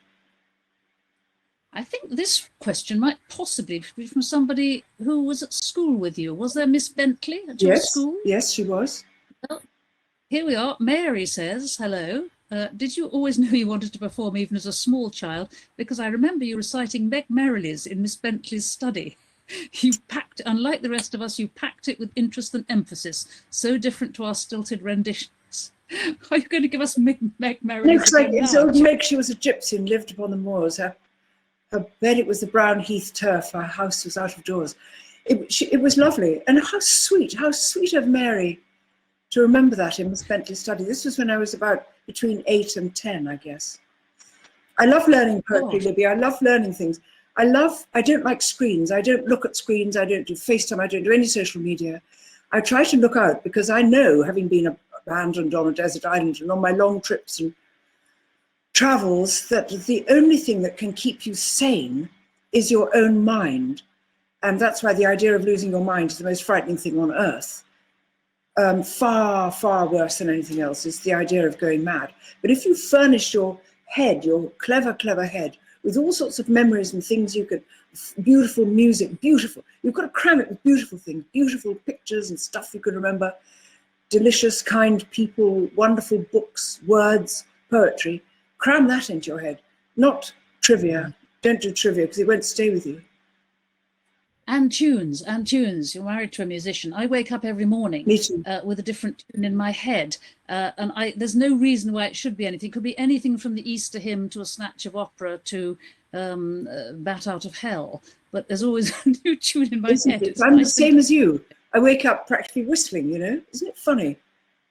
A: I think this question might possibly be from somebody who was at school with you. Was there Miss Bentley at your school?
B: Yes, she was.
A: Well, here we are. Mary says, hello. Did you always know you wanted to perform even as a small child? Because I remember you reciting Meg Merrilies in Miss Bentley's study. You packed, unlike the rest of us, you packed it with interest and emphasis, so different to our stilted renditions. Are you going to give us Meg Merrilies?
B: It's old Meg. She was a gypsy and lived upon the moors. Her bed, it was the brown heath turf. Our house was out of doors. It was lovely. And how sweet of Mary to remember that in Miss Bentley's study. This was when I was about between 8 and 10, I guess. I love learning poetry, Libby. I love learning things. I don't like screens. I don't look at screens. I don't do FaceTime. I don't do any social media. I try to look out because I know, having been abandoned on a desert island and on my long trips and travels, that the only thing that can keep you sane is your own mind. And that's why the idea of losing your mind is the most frightening thing on earth. Far, far worse than anything else is the idea of going mad. But if you furnish your head, your clever, clever head, with all sorts of memories and things beautiful music, beautiful. You've got to cram it with beautiful things, beautiful pictures and stuff you can remember, delicious, kind people, wonderful books, words, poetry. Cram that into your head, not trivia. Don't do trivia because it won't stay with you.
A: And tunes. You're married to a musician. I wake up every morning with a different tune in my head. And there's no reason why it should be anything. It could be anything from the Easter hymn to a snatch of opera to Bat Out of Hell. But there's always a new tune in my head.
B: I'm the same as you. I wake up practically whistling, you know. Isn't it funny?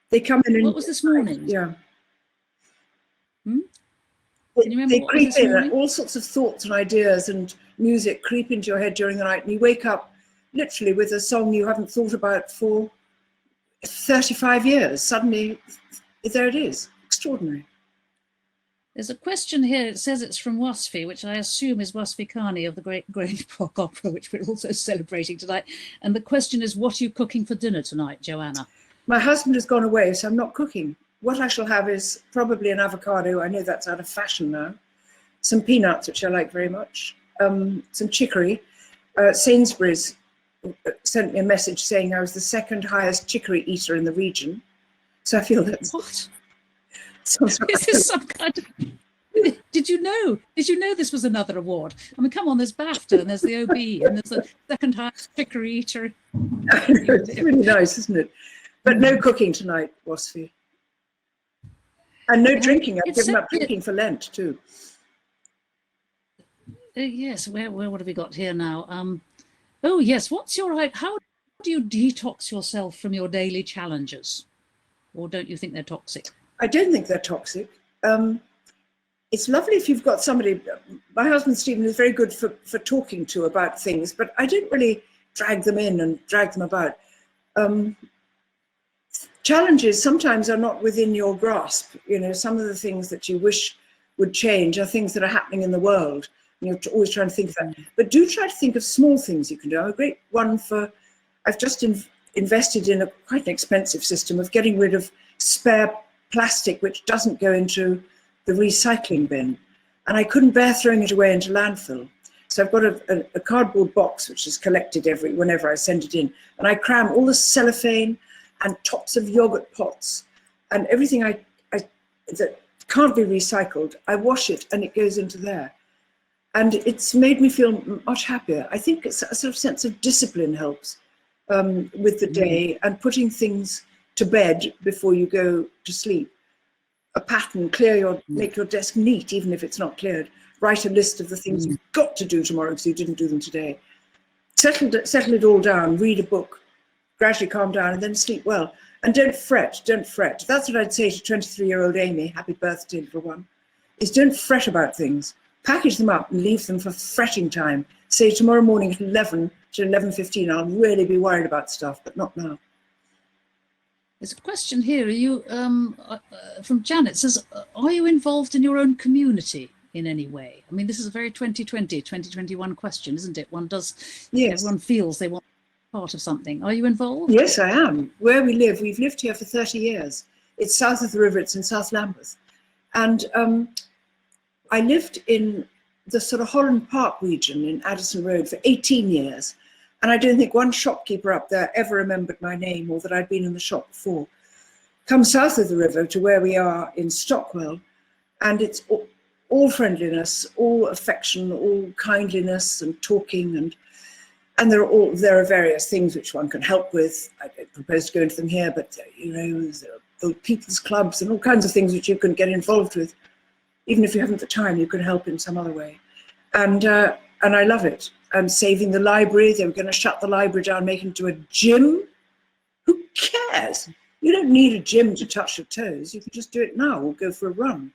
B: They come in and...
A: What was this morning?
B: Yeah.
A: Can you remember
B: they creep in, and all sorts of thoughts and ideas and music creep into your head during the night, and you wake up literally with a song you haven't thought about for 35 years. Suddenly, there it is. Extraordinary.
A: There's a question here. It says it's from Wasfi, which I assume is Wasfi Khani of the Great Grange Park Opera, which we're also celebrating tonight. And the question is, what are you cooking for dinner tonight, Joanna?
B: My husband has gone away, so I'm not cooking. What I shall have is probably an avocado. I know that's out of fashion now. Some peanuts, which I like very much. Some chicory. Sainsbury's sent me a message saying I was the second highest chicory eater in the region. So I feel that's...
A: What? Is this some kind of... Did you know this was another award? I mean, come on, there's BAFTA and there's the OBE and there's the second highest chicory eater.
B: It's really nice, isn't it? But no cooking tonight, Wasfi. And no drinking. I've given up drinking for Lent too.
A: Yes. What have we got here now? Oh yes. How do you detox yourself from your daily challenges, or don't you think they're toxic?
B: I don't think they're toxic. It's lovely if you've got somebody. My husband Stephen is very good for talking to about things, but I don't really drag them in and drag them about. Challenges sometimes are not within your grasp. You know, some of the things that you wish would change are things that are happening in the world. And you're always trying to think of that. But do try to think of small things you can do. I'm a great one for, I've just invested in quite an expensive system of getting rid of spare plastic which doesn't go into the recycling bin. And I couldn't bear throwing it away into landfill. So I've got a cardboard box which is collected whenever I send it in. And I cram all the cellophane and tops of yogurt pots and everything that can't be recycled. I wash it and it goes into there. And it's made me feel much happier. I think it's a sort of sense of discipline helps with the day and putting things to bed before you go to sleep. A pattern, make your desk neat, even if it's not cleared. Write a list of the things you've got to do tomorrow because you didn't do them today. Settle it all down, read a book, gradually calm down and then sleep well. And don't fret. That's what I'd say to 23-year-old Amy, happy birthday little one, is don't fret about things. Package them up and leave them for fretting time. Say tomorrow morning at 11 to 11:15, I'll really be worried about stuff, but not now.
A: There's a question here. Are you from Janet? It says, are you involved in your own community in any way? I mean, this is a very 2020, 2021 question, isn't it? One does, yes. Everyone feels they want part of something. Are you involved?
B: Yes, I am. Where we live, we've lived here for 30 years. It's south of the river, it's in South Lambeth. And I lived in the sort of Holland Park region in Addison Road for 18 years. And I don't think one shopkeeper up there ever remembered my name or that I'd been in the shop before. come south of the river to where we are in Stockwell, and it's all friendliness, all affection, all kindliness and talking, and there are various things which one can help with. I don't propose to go into them here, but you know, there are old people's clubs and all kinds of things which you can get involved with. Even if you haven't the time, you can help in some other way. And I love it. Saving the library. They were going to shut the library down, make it into a gym. Who cares? You don't need a gym to touch your toes. You can just do it now or go for a run.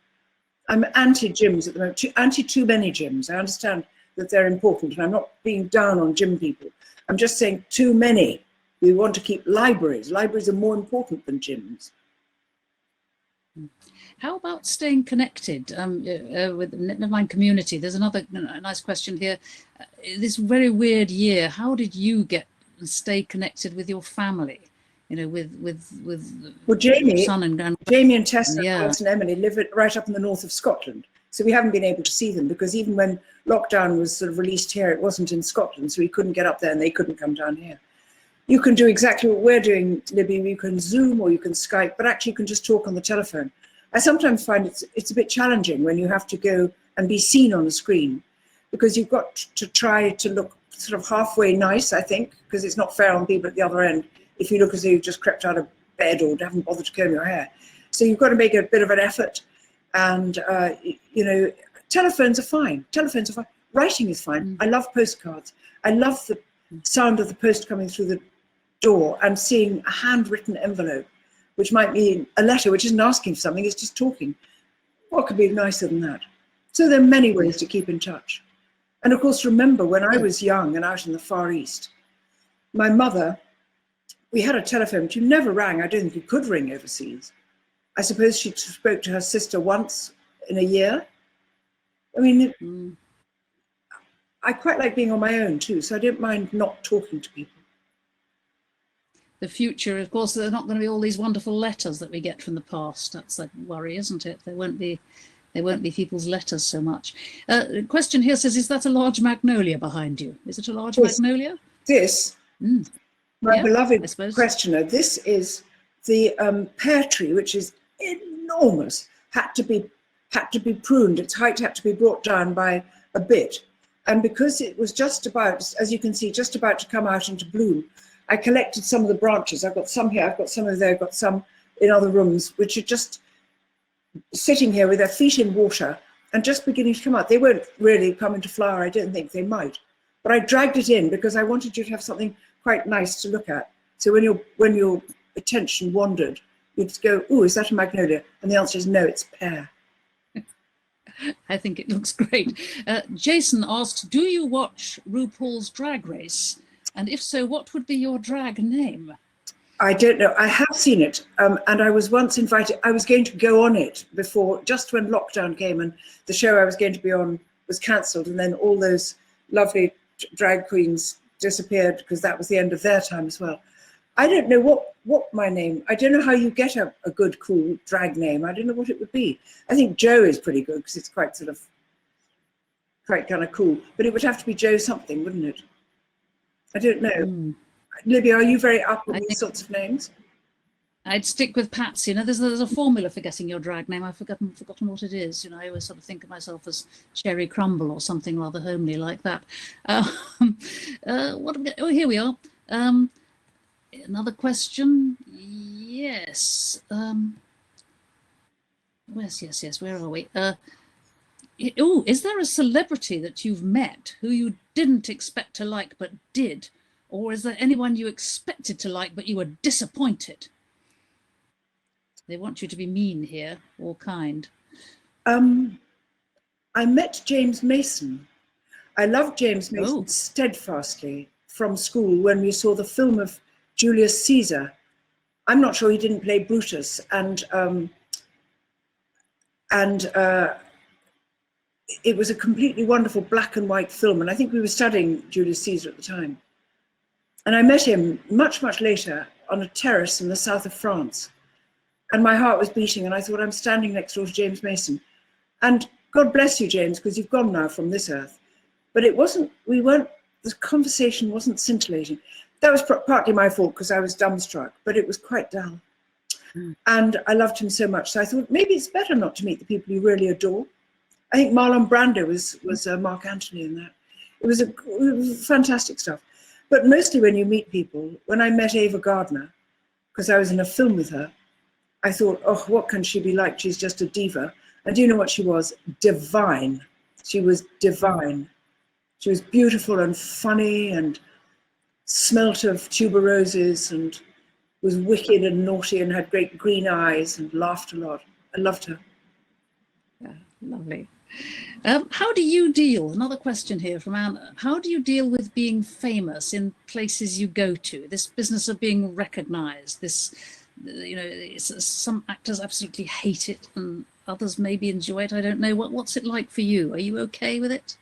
B: I'm anti-gyms at the moment, anti too many gyms. I understand that they're important, and I'm not being down on gym people. I'm just saying too many. We want to keep libraries. Libraries are more important than gyms.
A: How about staying connected with the Nevermind community? There's another nice question here. This very weird year, how did you stay connected with your family? You know, with
B: Jamie,
A: son and grandpa.
B: Jamie and Tessa,
A: yeah.
B: and Emily live right up in the north of Scotland. So we haven't been able to see them because even when lockdown was sort of released here, it wasn't in Scotland, so we couldn't get up there and they couldn't come down here. You can do exactly what we're doing, Libby. You can Zoom or you can Skype, but actually you can just talk on the telephone. I sometimes find it's a bit challenging when you have to go and be seen on a screen because you've got to try to look sort of halfway nice, I think, because it's not fair on people at the other end if you look as though you've just crept out of bed or haven't bothered to comb your hair. So you've got to make a bit of an effort. And, you know, telephones are fine. Telephones are fine. Writing is fine. I love postcards. I love the sound of the post coming through the door and seeing a handwritten envelope, which might mean a letter which isn't asking for something, it's just talking. What could be nicer than that? So there are many ways to keep in touch. And of course, remember when I was young and out in the Far East, my mother, we had a telephone, but you never rang. I don't think you could ring overseas. I suppose she spoke to her sister once in a year. I mean, I quite like being on my own too, so I don't mind not talking to people.
A: The future, of course, there are not going to be all these wonderful letters that we get from the past. That's the worry, isn't it? There won't be people's letters so much. The question here says, is that a large magnolia behind you? Is it a large magnolia?
B: This, my beloved questioner, this is the pear tree, which is enormous, had to be pruned. Its height had to be brought down by a bit. And because it was just about, as you can see, just about to come out into bloom, I collected some of the branches. I've got some here, I've got some over there, I've got some in other rooms, which are just sitting here with their feet in water and just beginning to come out. They won't really come into flower, I don't think they might. But I dragged it in because I wanted you to have something quite nice to look at. So when your attention wandered, you'd go, oh, is that a magnolia? And the answer is no, it's pear.
A: I think it looks great. Jason asked, do you watch RuPaul's Drag Race? And if so, what would be your drag name?
B: I don't know. I have seen it. And I was once invited. I was going to go on it before, just when lockdown came and the show I was going to be on was cancelled. And then all those lovely drag queens disappeared because that was the end of their time as well. I don't know what my name, I don't know how you get a good, cool drag name. I don't know what it would be. I think Joe is pretty good because it's quite kind of cool. But it would have to be Joe something, wouldn't it? I don't know. Libby, are you very up with these sorts of names?
A: I'd stick with Patsy. You know, there's a formula for getting your drag name. I've forgotten what it is. You know, I always sort of think of myself as Cherry Crumble or something rather homely like that. Here we are. Another question. Yes. Yes. Where are we? Is there a celebrity that you've met who you didn't expect to like but did? Or is there anyone you expected to like but you were disappointed? They want you to be mean here or kind.
B: I met James Mason. I loved James Mason steadfastly from school when we saw the film of Julius Caesar. I'm not sure he didn't play Brutus, and it was a completely wonderful black and white film, and I think we were studying Julius Caesar at the time. And I met him much, much later on a terrace in the south of France. And my heart was beating, and I thought, I'm standing next door to James Mason. And God bless you, James, because you've gone now from this earth. But the conversation wasn't scintillating. That was partly my fault because I was dumbstruck, but it was quite dull. And I loved him so much. So I thought maybe it's better not to meet the people you really adore. I think Marlon Brando was Mark Antony in that. It was fantastic stuff. But mostly when you meet people, when I met Ava Gardner, because I was in a film with her, I thought, oh, what can she be like? She's just a diva. And do you know what she was? Divine. She was divine. She was beautiful and funny and smelt of tuberoses and was wicked and naughty and had great green eyes and laughed a lot. I loved her.
A: Yeah, lovely. How do you deal, another question here from Anna, how do you deal with being famous in places you go to? This business of being recognized, this, you know, some actors absolutely hate it and others maybe enjoy it. I don't know. What's it like for you? Are you okay with it?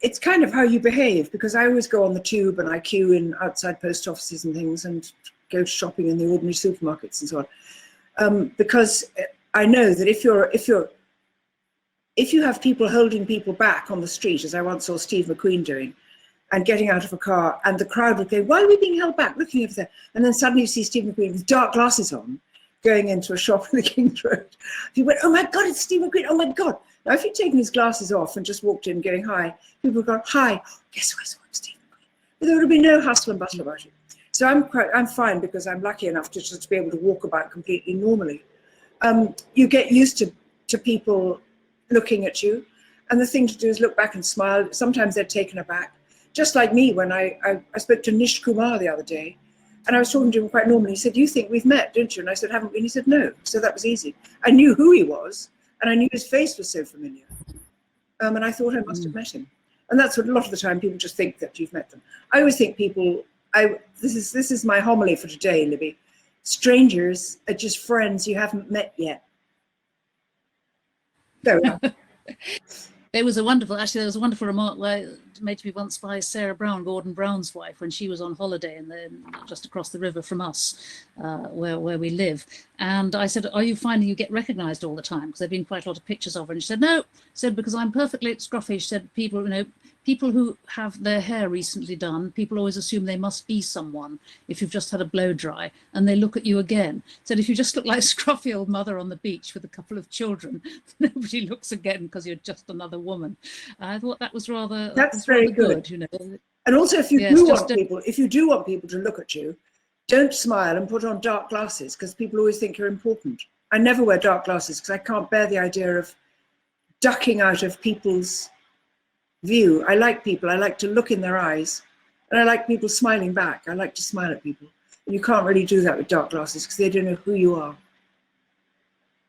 B: It's kind of how you behave, because I always go on the tube and I queue in outside post offices and things and go shopping in the ordinary supermarkets and so on. Because I know that if you have people holding people back on the street, as I once saw Steve McQueen doing, and getting out of a car, and the crowd would go, why are we being held back, looking over there? And then suddenly you see Steve McQueen with dark glasses on, going into a shop in the King's Road. He went, oh my God, it's Steve McQueen, oh my God. Now, if he'd taken his glasses off and just walked in getting hi, people would go, hi, guess who I saw? Steve McQueen. But there would have been no hustle and bustle about it. So I'm fine, because I'm lucky enough to just be able to walk about completely normally. You get used to people looking at you, and the thing to do is look back and smile. Sometimes they're taken aback, just like me when I spoke to Nish Kumar the other day, and I was talking to him quite normally. He said, you think we've met, don't you? And I said, haven't we? And he said, no. So that was easy. I knew who he was, and I knew his face was so familiar, and I thought I must have met him. And that's what a lot of the time people just think that you've met them. I always think people, this is my homily for today, Libby. Strangers are just friends you haven't met yet. There we are.
A: There was a wonderful remark made to me once by Sarah Brown, Gordon Brown's wife, when she was on holiday and then just across the river from us, where we live. And I said, are you finding you get recognized all the time? Because there'd been quite a lot of pictures of her. And she said, no. She said, because I'm perfectly scruffy. She said, people who have their hair recently done, people always assume they must be someone if you've just had a blow dry, and they look at you again. Said if you just look like a scruffy old mother on the beach with a couple of children, nobody looks again because you're just another woman. I thought that was rather
B: very good.
A: You know.
B: And also, if you do want people to look at you, don't smile and put on dark glasses, because people always think you're important. I never wear dark glasses because I can't bear the idea of ducking out of people's view. I like people. I like to look in their eyes, and I like people smiling back. I like to smile at people. And you can't really do that with dark glasses because they don't know who you are.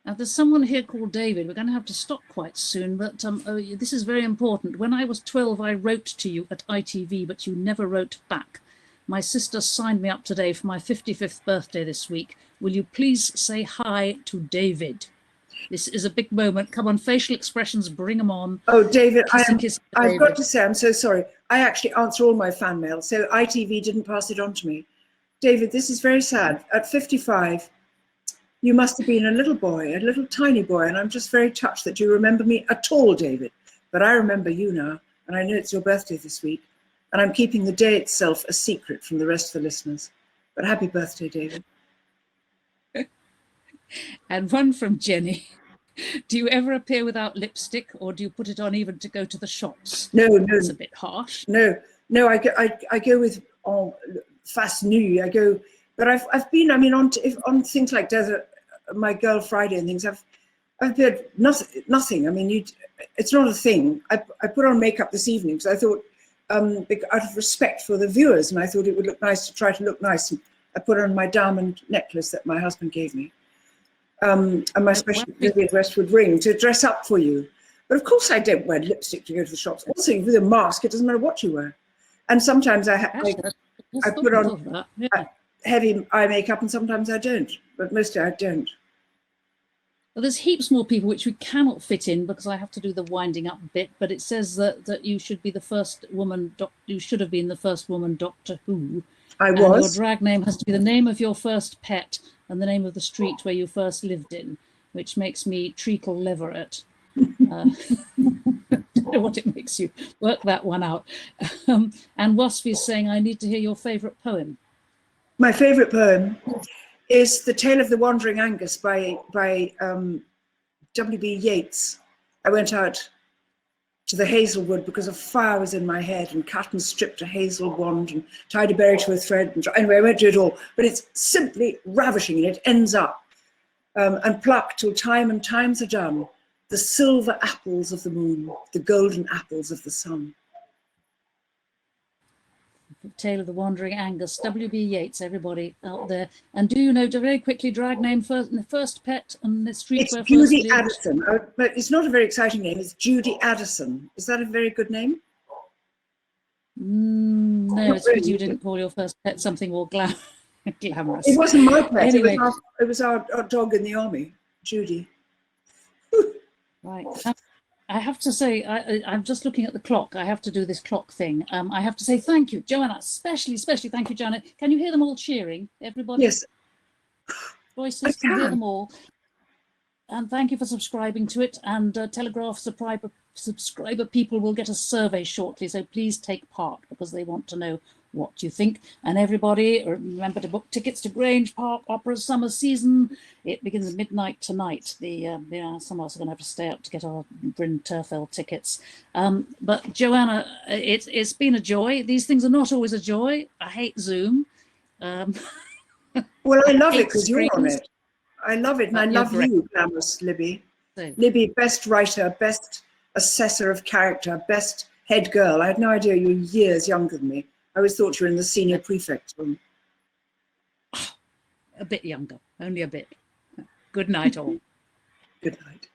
A: Now, there's someone here called David. We're going to have to stop quite soon, but this is very important. When I was 12, I wrote to you at ITV, but you never wrote back. My sister signed me up today for my 55th birthday this week. Will you please say hi to David? This is a big moment. Come on, facial expressions, bring them on.
B: Oh, David,
A: Kiss,
B: I've got to say, I'm so sorry. I actually answer all my fan mail, so ITV didn't pass it on to me. David, this is very sad. At 55, you must have been a little boy, a little tiny boy, and I'm just very touched that you remember me at all, David. But I remember you now, and I know it's your birthday this week, and I'm keeping the day itself a secret from the rest of the listeners. But happy birthday, David.
A: And one from Jenny. Do you ever appear without lipstick, or do you put it on even to go to the shops?
B: No.
A: It's a bit harsh.
B: No. I go with face nue. I go, but I've been. I mean, on things like Desert, My Girl Friday and things. I've appeared nothing. I mean, it's not a thing. I put on makeup this evening because I thought, out of respect for the viewers, and I thought it would look nice to try to look nice. And I put on my diamond necklace that my husband gave me. And my special Vivian Westwood ring to dress up for you. But of course I don't wear lipstick to go to the shops. Also, with a mask, it doesn't matter what you wear. And sometimes I put on heavy eye makeup, and sometimes I don't. But mostly I don't.
A: Well, there's heaps more people which we cannot fit in because I have to do the winding up bit. But it says that you should be the first woman. You should have been the first woman Doctor Who.
B: I was.
A: And your drag name has to be the name of your first pet and the name of the street where you first lived in, which makes me Treacle Leverett. I don't know what it makes you. Work that one out. And Waspy is saying, I need to hear your favourite poem.
B: My favourite poem is The Tale of the Wandering Angus by W.B. Yeats. I went out to the hazelwood because a fire was in my head, and Catton stripped a hazel wand and tied a berry to a thread. And anyway, I won't do it all, but it's simply ravishing, and it ends up, and pluck till time and times are done, the silver apples of the moon, the golden apples of the sun.
A: Tale of the Wandering Angus, W.B. Yeats, everybody out there. And do you know, to very quickly, drag name first pet and the street
B: It's
A: where
B: Judy
A: first lived?
B: Addison, but it's not a very exciting name. It's Judy Addison. Is that a very good name?
A: No, it's because you didn't call your first pet something more glamorous.
B: It wasn't my pet.
A: Anyway,
B: it was our dog in the army, Judy.
A: Right. I have to say, I'm just looking at the clock. I have to do this clock thing. I have to say thank you, Joanna, especially thank you, Joanna. Can you hear them all cheering? Everybody?
B: Yes.
A: Voices, can hear them all. And thank you for subscribing to it. And Telegraph subscriber people will get a survey shortly. So please take part, because they want to know what you think. And everybody, remember to book tickets to Grange Park Opera's summer season. It begins at midnight tonight. Some of us are going to have to stay up to get our Bryn Terfel tickets. But Joanna, it's been a joy. These things are not always a joy. I hate Zoom.
B: Well, I love it because you're on it. I love it, and I love you, glamorous Libby.
A: So,
B: Libby, best writer, best assessor of character, best head girl. I had no idea you were years younger than me. I always thought you were in the senior prefect room.
A: a bit younger, only a bit. Good night, all.
B: Good night.